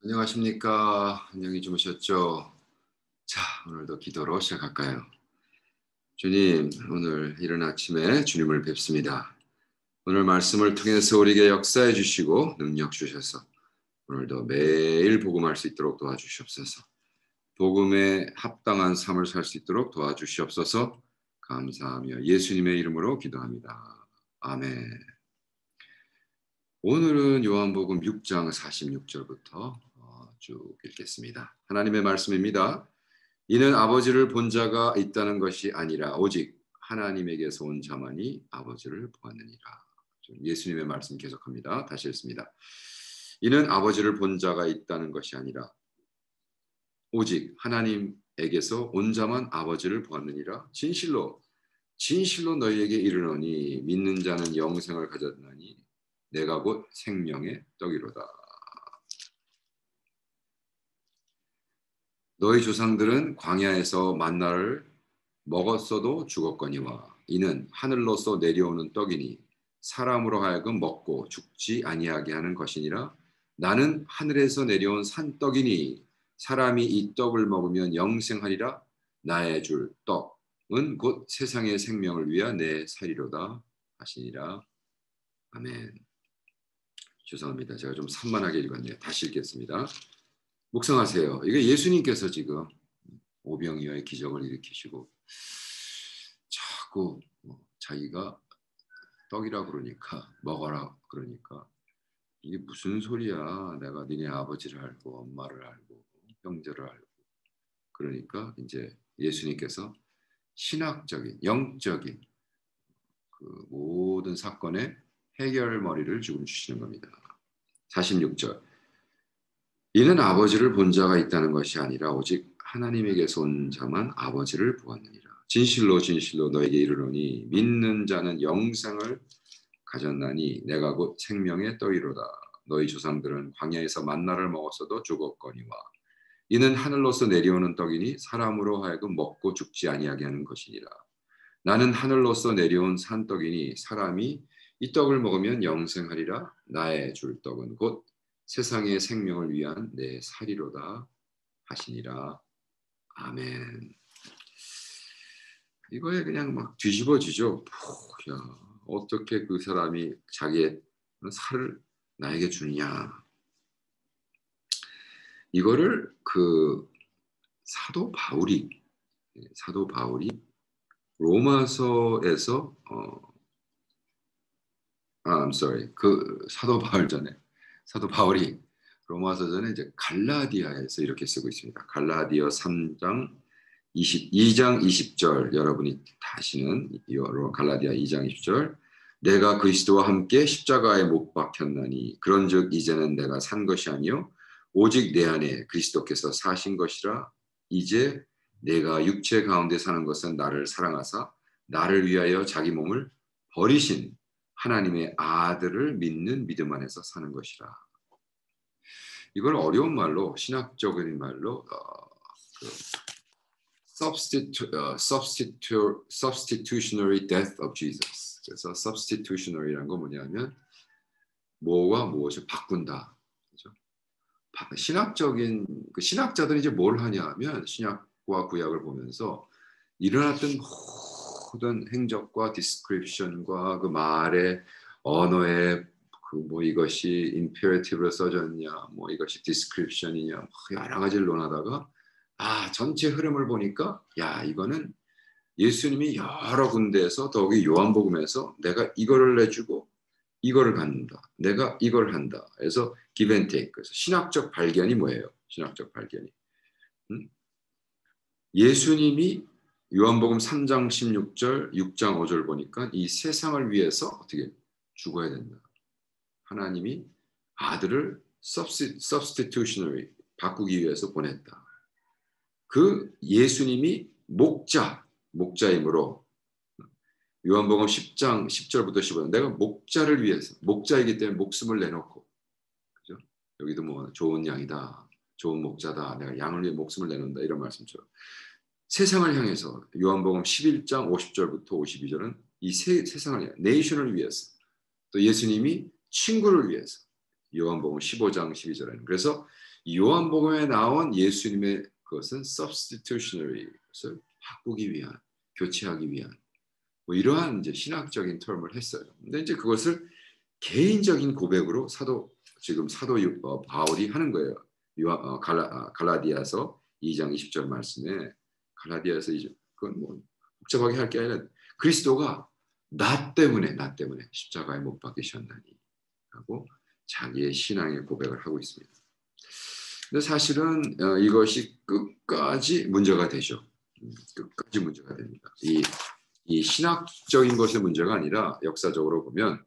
안녕하십니까? 안녕히 주무셨죠? 자, 오늘도 기도로 시작할까요? 주님, 오늘 이른 아침에 주님을 뵙습니다. 오늘 말씀을 통해서 우리에게 역사해 주시고 능력 주셔서 오늘도 매일 복음할 수 있도록 도와주시옵소서. 복음에 합당한 삶을 살 수 있도록 도와주시옵소서. 감사하며 예수님의 이름으로 기도합니다. 아멘. 오늘은 요한복음 6장 46절부터 쭉 읽겠습니다. 하나님의 말씀입니다. 이는 아버지를 본 자가 있다는 것이 아니라 오직 하나님에게서 온 자만이 아버지를 보았느니라. 예수님의 말씀 계속합니다. 다시 읽습니다. 이는 아버지를 본 자가 있다는 것이 아니라 오직 하나님에게서 온 자만 아버지를 보았느니라. 진실로 너희에게 이르노니 믿는 자는 영생을 가졌나니 내가 곧 생명의 떡이로다. 너희 조상들은 광야에서 만나를 먹었어도 죽었거니와 이는 하늘로서 내려오는 떡이니 사람으로 하여금 먹고 죽지 아니하게 하는 것이니라. 나는 하늘에서 내려온 산떡이니 사람이 이 떡을 먹으면 영생하리라. 나의 줄 떡은 곧 세상의 생명을 위하여 내 살이로다 하시니라. 아멘. 죄송합니다. 제가 좀 산만하게 읽었네요. 다시 읽겠습니다. 묵상하세요. 이게 예수님께서 지금 오병이어의 기적을 일으키시고 자꾸 자기가 떡이라 그러니까 먹어라 그러니까 이게 무슨 소리야. 내가 니네 아버지를 알고 엄마를 알고 형제를 알고 그러니까 이제 예수님께서 신학적인 영적인 그 모든 사건의 해결머리를 지금 주시는 겁니다. 46절 이는 아버지를 본 자가 있다는 것이 아니라 오직 하나님에게서 온 자만 아버지를 보았느니라. 진실로 너에게 이르노니 믿는 자는 영생을 가졌나니 내가 곧 생명의 떡이로다. 너희 조상들은 광야에서 만나를 먹었어도 죽었거니와 이는 하늘로서 내려오는 떡이니 사람으로 하여금 먹고 죽지 아니하게 하는 것이니라. 나는 하늘로서 내려온 산떡이니 사람이 이 떡을 먹으면 영생하리라. 나의 줄 떡은 곧 세상의 생명을 위한 내 살이로다 하시니라. 아멘. 이거에 그냥 막 뒤집어지죠. 야, 어떻게 그 사람이 자기의 살을 나에게 주느냐. 이거를 그 사도 바울이 로마서에서 그 사도 바울이 로마서 전에 이제 갈라디아에서 이렇게 쓰고 있습니다. 갈라디아 3장 2장 20절 여러분이 다시는 갈라디아 2장 20절 내가 그리스도와 함께 십자가에 못 박혔나니 그런즉 이제는 내가 산 것이 아니요 오직 내 안에 그리스도께서 사신 것이라. 이제 내가 육체 가운데 사는 것은 나를 사랑하사 나를 위하여 자기 몸을 버리신 하나님의 아들을 믿는 믿음 안에서 사는 것이라. 이걸 어려운 말로 신학적인 말로 substitutionary death of Jesus. 그래서 substitutionary라는 건 뭐냐면 뭐와 무엇을 바꾼다. 그렇죠? 신학적인 그 신학자들이 이제 뭘 하냐면 신약과 구약을 보면서 일어났던 모든 행적과 디스크립션과 그 말의 언어의 그 뭐 이것이 임페러티브로 써졌냐, 뭐 이것이 디스크립션이냐, 뭐 여러 가지를 논하다가 전체 흐름을 보니까 이거는 예수님이 여러 군데에서 더욱이 요한복음에서 내가 이거를 내주고 이거를 갖는다. 내가 이걸 한다. 그래서 give and take. 그래서 신학적 발견이 뭐예요? 신학적 발견이. 예수님이 요한복음 3장 16절, 6장 5절 보니까 이 세상을 위해서 어떻게 죽어야 된다. 하나님이 아들을 substitutionary 바꾸기 위해서 보냈다. 그 예수님이 목자이므로 요한복음 10장 10절부터 15절 내가 목자를 위해서 목자이기 때문에 목숨을 내놓고 그죠? 여기도 뭐 좋은 양이다. 좋은 목자다. 내가 양을 위해 목숨을 내놓는다. 이런 말씀처럼 세상을 향해서 요한복음 11장 50절부터 52절은 이 세상을 향해 네이션을 위해서 또 예수님이 친구를 위해서 요한복음 15장 12절에는. 그래서 요한복음에 나온 예수님의 그것은 substitutionary, 그것을 바꾸기 위한, 교체하기 위한 뭐 이러한 이제 신학적인 term을 했어요. 근데 이제 그것을 개인적인 고백으로 지금 사도 바울이 하는 거예요. 갈라디아서 2장 20절 말씀에 갈라디아서 2절 그건 뭐 복잡하게 할 게 아니라 그리스도가 나 때문에 십자가에 못 박히셨나니 하고 자기의 신앙의 고백을 하고 있습니다. 근데 사실은 이것이 끝까지 문제가 되죠. 끝까지 문제가 됩니다. 이 신학적인 것의 문제가 아니라 역사적으로 보면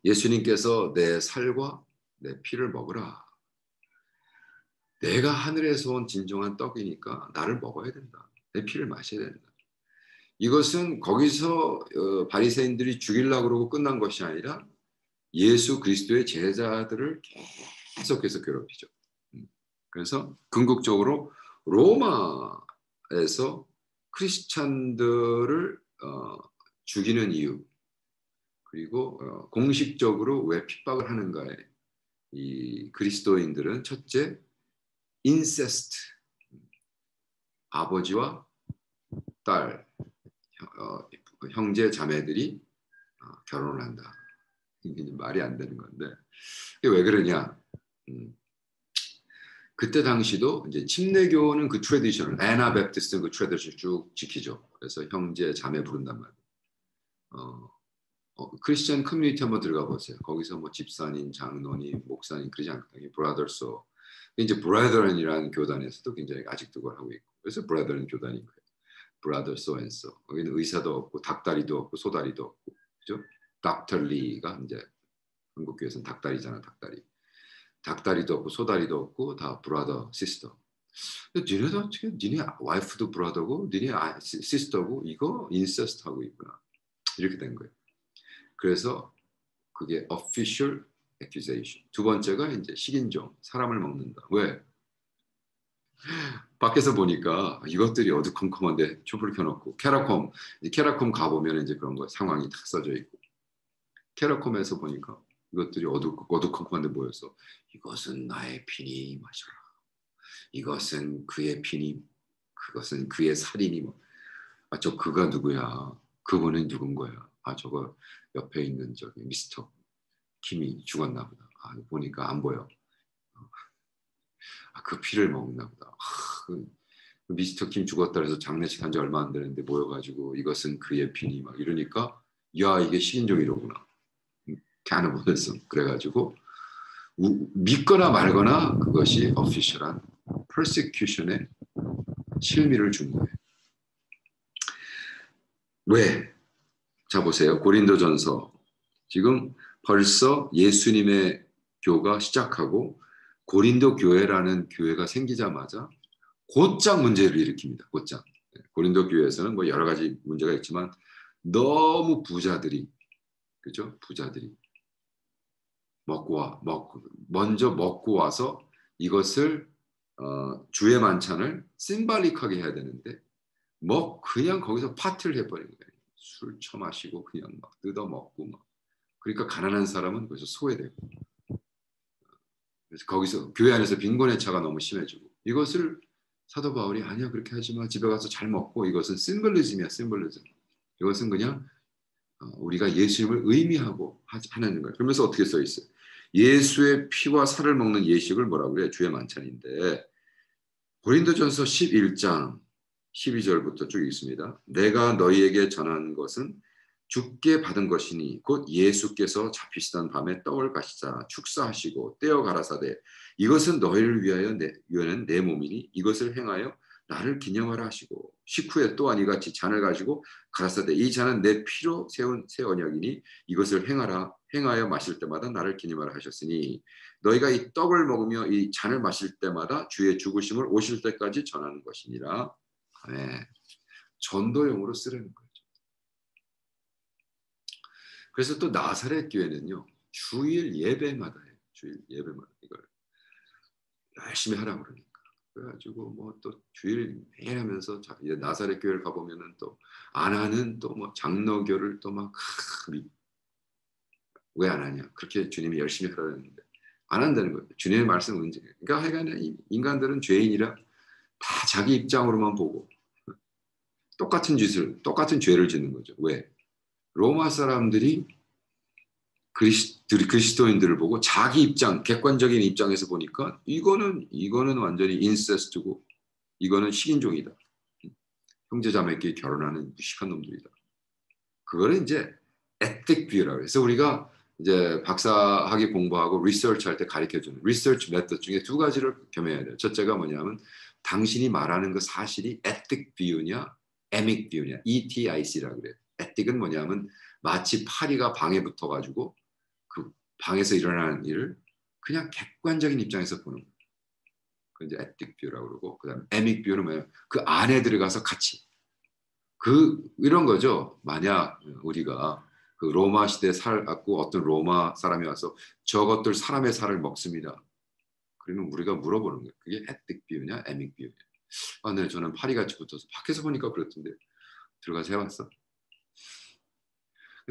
예수님께서 내 살과 내 피를 먹으라. 내가 하늘에서 온 진정한 떡이니까 나를 먹어야 된다. 내 피를 마셔야 된다. 이것은 거기서 바리새인들이 죽이려고 그러고 끝난 것이 아니라 예수 그리스도의 제자들을 계속해서 괴롭히죠. 그래서 궁극적으로 로마에서 크리스찬들을 죽이는 이유 그리고 공식적으로 왜 핍박을 하는가에 이 그리스도인들은 첫째 인세스트 아버지와 딸 형제 자매들이 결혼을 한다. 이게 말이 안 되는 건데 이게 왜 그러냐? 그때 당시도 이제 침례교는 그 트래디션을 애나베프티스트는 그 트래디션을 쭉 지키죠. 그래서 형제 자매 부른단 말이에요. 크리스천 커뮤니티 한번 들어가 보세요. 거기서 뭐 집사님, 장로님, 목사님 그러지 않고 브라더스 이제 브라더런이라는 교단에서도 굉장히 아직도 그걸 하고 있고 그래서 브라더런 교단인 거예요. 브라더 소앤소 여기는 의사도 없고 닭다리도 없고 소다리도 없고 그죠? 닥터리가 이제 한국 교회에서는 닭다리잖아 닭다리. 닭다리도 없고 소다리도 없고 다 브라더 시스터. 니네도 어떻게 니네 와이프도 브라더고 니네 시스터고 이거 인세스트 하고 있구나 이렇게 된 거예요. 그래서 그게 official accusation. 두 번째가 이제 식인종 사람을 먹는다. 왜? 밖에서 보니까 이것들이 어두컴컴한데 촛불을 켜놓고 캐라콤 가보면 이제 그런 거 상황이 다 써져 있고 캐라콤에서 보니까 이것들이 어두컴컴한데 모여서 이것은 나의 피니 마셔라. 이것은 그의 피니 그것은 그의 살이니 뭐. 아, 저 그가 누구야? 그분은 누군 거야? 아 저거 옆에 있는 저기 미스터 킴이 죽었나 보다. 아 보니까 안 보여. 아, 그 피를 먹나 보다. 그 미스터 킴 죽었다 해서 장례식 한 지 얼마 안 되는데 모여가지고 이것은 그의 피니 막 이러니까 야 이게 식인종이로구나. 캐너벌리즘 그래가지고 믿거나 말거나 그것이 어피셜한 persecution에 실미를 준 거예요. 왜? 자 보세요. 고린도전서 지금 벌써 예수님의 교가 시작하고 고린도 교회라는 교회가 생기자마자 곧장 문제를 일으킵니다. 곧장. 고린도 교회에서는 뭐 여러 가지 문제가 있지만 너무 부자들이 그죠? 부자들이 먼저 먹고 와서 이것을 주의 만찬을 심발릭하게 해야 되는데 그냥 거기서 파티를 해버린 거예요. 술 처마시고 그냥 막 뜯어먹고 막 그러니까 가난한 사람은 거기서 소외되고 그래서 거기서 교회 안에서 빈곤의 차가 너무 심해지고 이것을 사도 바울이 아니야 그렇게 하지 마 집에 가서 잘 먹고 이것은 심벌리즘이야 심벌리즘 이것은 그냥 우리가 예수님을 의미하고 하는 거예요. 그러면서 어떻게 써 있어요? 예수의 피와 살을 먹는 예식을 뭐라고 그래요? 주의 만찬인데 고린도전서 11장 12절부터 쭉 읽습니다. 내가 너희에게 전한 것은 주께 받은 것이니 곧 예수께서 잡히시던 밤에 떡을 가시자 축사하시고 떼어 가라사대 이것은 너희를 위하여 내 몸이니 이것을 행하여 나를 기념하라 하시고 식후에 또한 이같이 잔을 가지고 가라사대 이 잔은 내 피로 세운 새 언약이니 이것을 행하여 마실 때마다 나를 기념하라 하셨으니 너희가 이 떡을 먹으며 이 잔을 마실 때마다 주의 죽으심을 오실 때까지 전하는 것이니라. 아멘. 전도용으로 쓰려는 거예요. 그래서 또 나사렛 교회는요. 주일 예배마다 해요. 주일 예배마다 이걸 열심히 하라고 그러니까. 그래가지고 뭐 또 주일 매일 하면서 나사렛 교회를 가보면은 또 안 하는 또 뭐 장로교를 또 막 왜 안 하냐? 그렇게 주님이 열심히 하라고 했는데 안 한다는 거예요. 주님의 말씀은 언제? 그러니까 하여간에 인간들은 죄인이라 다 자기 입장으로만 보고 똑같은 죄를 짓는 거죠. 왜? 로마 사람들이 그리스도인들을 보고 자기 입장, 객관적인 입장에서 보니까 이거는 완전히 인세스트고 이거는 식인종이다. 형제자매끼리 결혼하는 무식한 놈들이다. 그거를 이제 에틱 뷰라고 해서 우리가 이제 박사학위 공부하고 리서치 할 때 가르쳐주는 리서치 메থ드 중에 두 가지를 겸해야 돼요. 첫째가 뭐냐면 당신이 말하는 그 사실이 에틱 뷰냐 에믹 뷰냐 ETIC라고 그래요. 에틱은 뭐냐면 마치 파리가 방에 붙어가지고 그 방에서 일어나는 일을 그냥 객관적인 입장에서 보는 거예요. 그 이제 에틱 뷰라고 그러고 그다음 에믹 뷰는 뭐예요? 그 안에 들어가서 같이 이런 거죠. 만약 우리가 그 로마 시대에 살았고 어떤 로마 사람이 와서 저것들 사람의 살을 먹습니다. 그러면 우리가 물어보는 거예요. 그게 에틱 뷰냐 에믹 뷰냐. 아, 네, 저는 파리같이 붙어서 밖에서 보니까 그렇던데 들어가서 해봤어.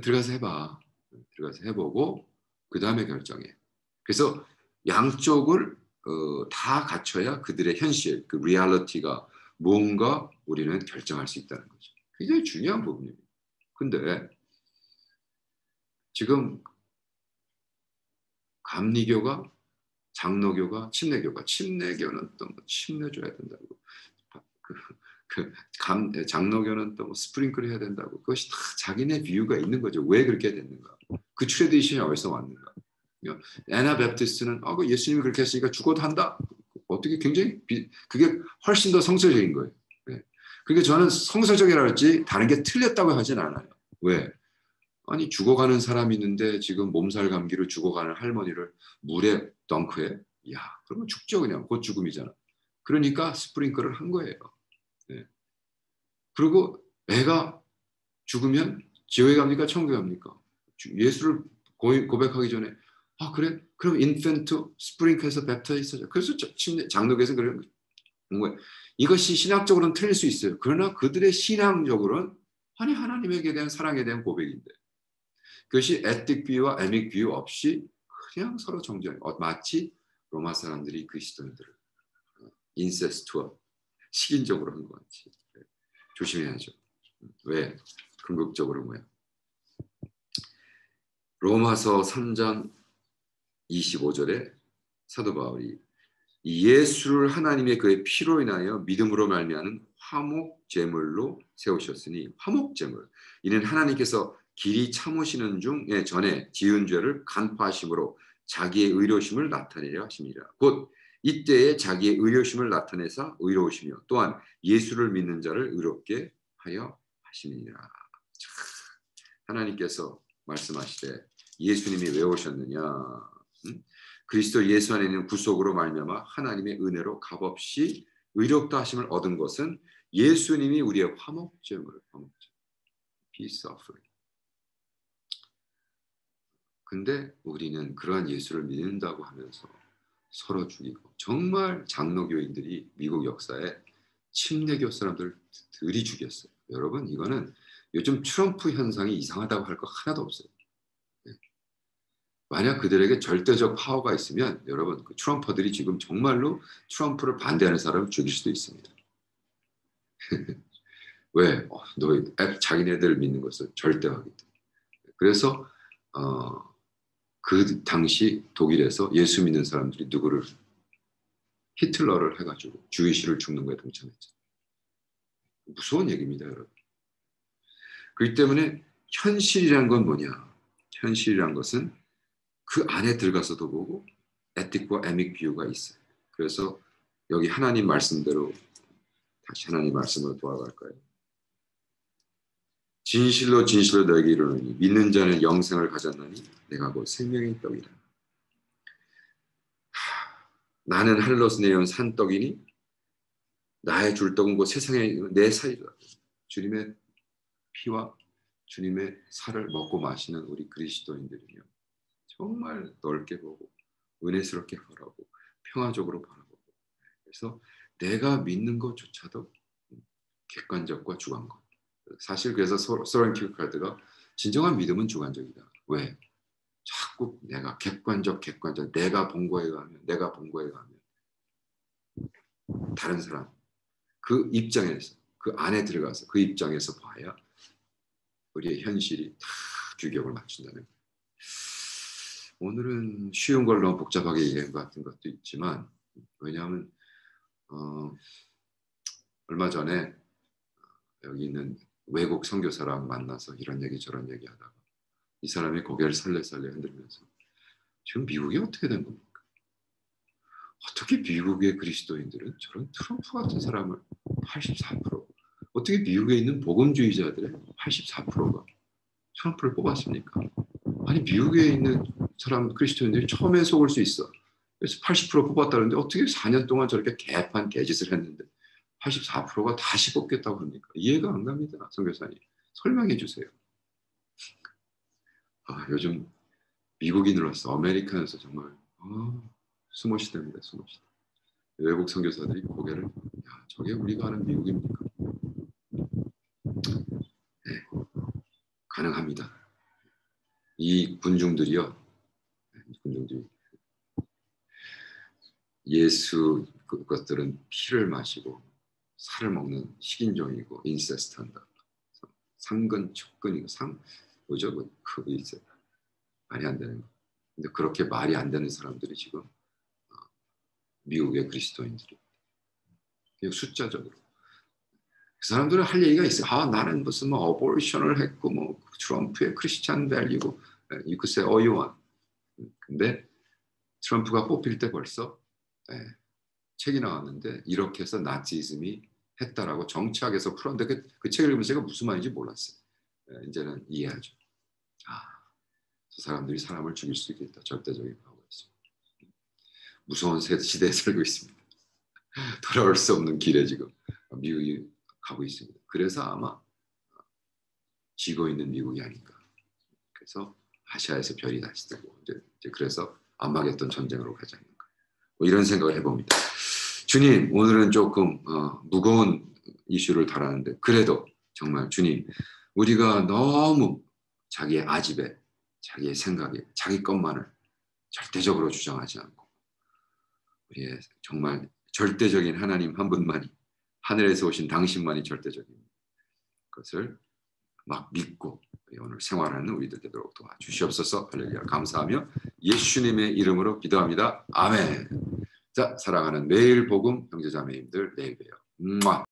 들어가서 해봐. 들어가서 해보고 그 다음에 결정해. 그래서 양쪽을 다 갖춰야 그들의 현실, 그 리얼리티가 뭔가 우리는 결정할 수 있다는 거죠. 굉장히 중요한 부분입니다. 근데 지금 감리교가 장로교가 침례교는 또 뭐 침례줘야 된다고 장로교는 또 뭐 스프링클 해야 된다고 그것이 다 자기네 비유가 있는 거죠. 왜 그렇게 됐는가? 그 트레디션이 어디서 왔는가? 애나베프티스트는 그 예수님이 그렇게 했으니까 죽어도 한다. 어떻게 굉장히 그게 훨씬 더 성서적인 거예요. 네. 그러니까 저는 성서적이라고 했지 다른 게 틀렸다고 하진 않아요. 왜? 아니 죽어가는 사람이 있는데 지금 몸살 감기로 죽어가는 할머니를 물에 덩크해? 야, 그러면 죽죠 그냥. 곧 죽음이잖아. 그러니까 스프링클을 한 거예요. 네. 그리고 애가 죽으면 지옥에 갑니까? 천국에 갑니까? 예수를 고백하기 전에 그래? 그럼 인펜트 스프링클에서 뱉어있어요. 그래서 장로교에서 그런 거예요. 이것이 신학적으로는 틀릴 수 있어요. 그러나 그들의 신앙적으로는 아니 하나님에게 대한 사랑에 대한 고백인데 그것이 에틱 비유와 에믹 비유 없이 그냥 서로 정죄하는 마치 로마 사람들이 그리스도인들을 인세스트와 식인적으로 한 것 같이 조심해야죠. 왜? 궁극적으로 뭐야? 로마서 3장 25절에 사도 바울이 예수를 하나님의 그의 피로 인하여 믿음으로 말미암은 화목 제물로 세우셨으니 화목 제물 이는 하나님께서 길이 참으시는 중에 전에 지은 죄를 간파하심으로 자기의 의로우심을 나타내려 하십니다. 곧 이때에 자기의 의로우심을 나타내사 의로우시며 또한 예수를 믿는 자를 의롭게 하여 하심이니라. 하나님께서 말씀하시되 예수님이 왜 오셨느냐? 그리스도 예수 안에 있는 구속으로 말미암아 하나님의 은혜로 값없이 의롭다 하심을 얻은 것은 예수님이 우리의 화목제물을 peace offering. 근데 우리는 그러한 예수를 믿는다고 하면서 서로 죽이고 정말 장로교인들이 미국 역사에 침례교 사람들 들이 죽였어요. 여러분 이거는 요즘 트럼프 현상이 이상하다고 할 거 하나도 없어요. 만약 그들에게 절대적 파워가 있으면 여러분 그 트럼퍼들이 지금 정말로 트럼프를 반대하는 사람을 죽일 수도 있습니다. 왜? 자기네들 믿는 것을 절대하기 때문에. 그래서 그 당시 독일에서 예수 믿는 사람들이 누구를 히틀러를 해가지고 주이시를 죽는 거에 동참했죠. 무서운 얘기입니다, 여러분. 그렇기 때문에 현실이란 건 뭐냐? 현실이란 것은 그 안에 들어가서도 보고 에틱과 에믹 비유가 있어요. 그래서 여기 하나님 말씀대로 다시 하나님 말씀으로 돌아갈까요? 진실로 진실로 너에게 이르노니 믿는 자는 영생을 가졌나니 내가 곧 생명의 떡이라. 나는 하늘로서 내려온 산떡이니 나의 줄 떡은 곧 세상에 내 살이라. 주님의 피와 주님의 살을 먹고 마시는 우리 그리스도인들이요. 정말 넓게 보고 은혜스럽게 바라보고 평화적으로 바라보고 그래서 내가 믿는 것조차도 객관적과 주관적. 사실 그래서 소렌 킬카드가 진정한 믿음은 주관적이다. 왜? 자꾸 내가 객관적 내가 본거에 가면 다른 사람 그 입장에서 그 안에 들어가서 그 입장에서 봐야 우리의 현실이 다 규격을 맞춘다는 거예요. 오늘은 쉬운 걸 너무 복잡하게 얘기한 것 같은 것도 있지만 왜냐하면 얼마 전에 여기 있는 외국 선교사랑 만나서 이런 얘기 저런 얘기 하다가 이 사람이 고개를 설레설레 흔들면서 지금 미국이 어떻게 된 겁니까? 어떻게 미국의 그리스도인들은 저런 트럼프 같은 사람을 84% 어떻게 미국에 있는 복음주의자들의 84%가 트럼프를 뽑았습니까? 아니 미국에 있는 사람 그리스도인들이 처음에 속을 수 있어. 그래서 80% 뽑았다는데 어떻게 4년 동안 저렇게 개판 개짓을 했는데 84%가 다시 뽑겠다고 합니까? 이해가 안 갑니다. 선교사님. 설명해 주세요. 요즘 미국인으로서 아메리칸에서 정말 수모시대입니다. 수모시대. 외국 선교사들이 고개를 저게 우리가 아는 미국입니까? 네, 가능합니다. 이 군중들이 예수 그것들은 피를 마시고 살을 먹는 식인종이고 인세스트한다. 상근, 촉근이고 뭐죠? 그거 있어요. 말이 안 되는 거. 근데 그렇게 말이 안 되는 사람들이 지금 미국의 그리스도인들이 숫자적으로 그 사람들은 할 얘기가 있어요. 나는 무슨 뭐 어보리션을 했고 뭐 트럼프의 크리스찬 밸류고 you could say all you want. 근데 트럼프가 뽑힐 때 벌써 책이 나왔는데 이렇게 해서 나치즘이 했다라고 정치학에서 풀었는데 그 책을 읽으면서 제가 무슨 말인지 몰랐어요. 이제는 이해하죠. 저 사람들이 사람을 죽일 수 있겠다. 절대적인 파워가 있습니다. 무서운 시대에 살고 있습니다. 돌아올 수 없는 길에 지금 미국이 가고 있습니다. 그래서 아마 지고 있는 미국이 아닌가. 그래서 아시아에서 별이 다시 뜨고 이제 그래서 아마겟돈 전쟁으로 가지 않는가. 뭐 이런 생각을 해봅니다. 주님, 오늘은 조금 무거운 이슈를 다루는데 그래도 정말 주님, 우리가 너무 자기의 아집에, 자기의 생각에, 자기 것만을 절대적으로 주장하지 않고 우리의 정말 절대적인 하나님 한 분만이 하늘에서 오신 당신만이 절대적인 것을 막 믿고 오늘 생활하는 우리들 되도록 도와주시옵소서. 할렐루야. 감사하며 예수님의 이름으로 기도합니다. 아멘. 자, 사랑하는 매일 복음 형제자매님들 내일 봬요.